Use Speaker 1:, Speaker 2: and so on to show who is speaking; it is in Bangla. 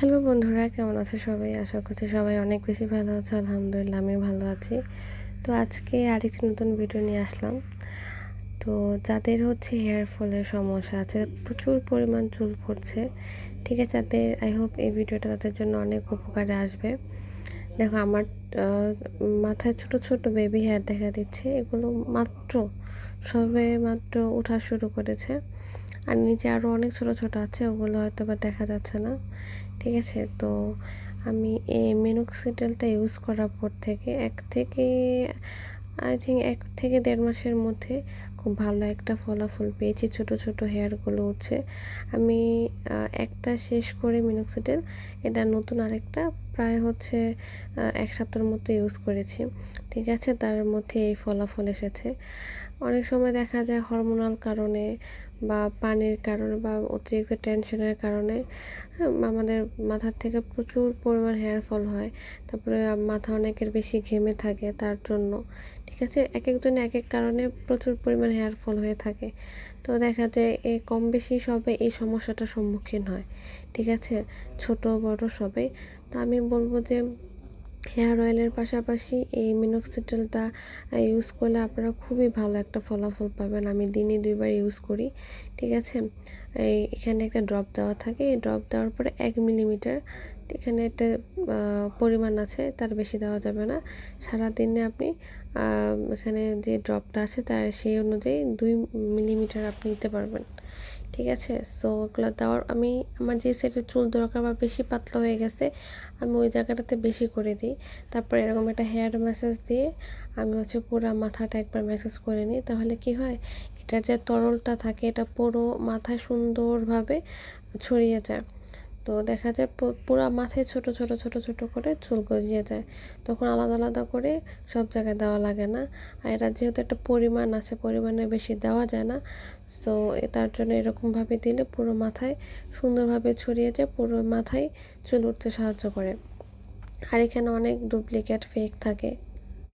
Speaker 1: হ্যালো বন্ধুরা, কেমন আছে সবাই? আশা করছি সবাই অনেক বেশি ভালো আছে। আলহামদুলিল্লাহ আমি ভালো আছি। তো আজকে আরেকটি নতুন ভিডিও নিয়ে আসলাম। তো যাদের হেয়ার ফলের সমস্যা আছে, প্রচুর পরিমাণ চুল পড়ছে, ঠিক আছে, তাদের আই হোপ এই ভিডিওটা তাদের জন্য অনেক উপকারে আসবে। দেখো আমার মাথায় ছোট ছোট বেবি হেয়ার দেখা দিচ্ছে। এগুলো সবে মাত্র ওঠা শুরু করেছে। আর নিচে আরও অনেক ছোট ছোট আছে, ওগুলো হয়তো বা দেখা যাচ্ছে না, ঠিক আছে। তো আমি এই মিনোক্সিডিলটা ইউজ করার পর থেকে আই থিঙ্ক 1 থেকে 1.5 মাসের মধ্যে খুব ভালো একটা ফলাফল পেয়েছি। ছোট ছোট হেয়ারগুলো উঠছে। আমি একটা শেষ করে মিনোক্সিডিল, এটা নতুন আরেকটা প্রায় 1 সপ্তাহের মতো ইউজ করেছি, ঠিক আছে। তার মধ্যে এই ফলাফল এসেছে। অনেক সময় দেখা যায় হরমোনাল কারণে বা পানির কারণে বা অতিরিক্ত টেনশনের কারণে আমাদের মাথার থেকে প্রচুর পরিমাণ হেয়ার ফল হয়। তারপরে মাথা অনেকের বেশি ঘেমে থাকে তার জন্য, ঠিক আছে। এক একজনে এক এক কারণে প্রচুর পরিমাণ হেয়ার ফল হয়ে থাকে। তো দেখা যায় কম বেশি সবাই এই সমস্যাটার সম্মুখীন হয়, ঠিক আছে, ছোট বড় সবাই। তো আমি বলবো যে হেয়ার অয়েলের পাশাপাশি এই মিনোক্সিডিলটা ইউজ করলে আপনারা খুবই ভালো একটা ফলাফল পাবেন। আমি দিনে 2 বার ইউজ করি, ঠিক আছে। এখানে একটা ড্রপ দেওয়া থাকে। এই ড্রপ দেওয়ার পরে 1 মিলিমিটার এখানে একটা পরিমাণ আছে, তার বেশি দেওয়া যাবে না। সারাদিনে আপনি এখানে যে ড্রপটা আছে তার সেই অনুযায়ী 2 মিলিমিটার আপনি নিতে পারবেন, ঠিক আছে। সো ওগুলো দেওয়ার আমার যে সেটের চুল দরকার বা বেশি পাতলা হয়ে গেছে, আমি ওই জায়গাটাতে বেশি করে দিই। তারপর এরকম একটা হেয়ার ম্যাসাজ দিয়ে আমি পুরো মাথাটা একবার ম্যাসাজ করে নিই। তাহলে কি হয়, এটার যে তরলটা থাকে এটা পুরো মাথায় সুন্দরভাবে ছড়িয়ে যায়। তো দেখা যায় পুরা মাথায় ছোট ছোট ছোট ছোট করে চুল গজিয়ে যায়। তখন আলাদা আলাদা করে সব জায়গায় দেওয়া লাগে না। আর এটা যেহেতু একটা পরিমাণ আছে, পরিমাণের বেশি দেওয়া যায় না। তো তার জন্য এরকমভাবে দিলে পুরো মাথায় সুন্দরভাবে ছড়িয়ে যায়, পুরো মাথায় চুল উঠতে সাহায্য করে। আর এখানে অনেক ডুপ্লিকেট ফেক থাকে,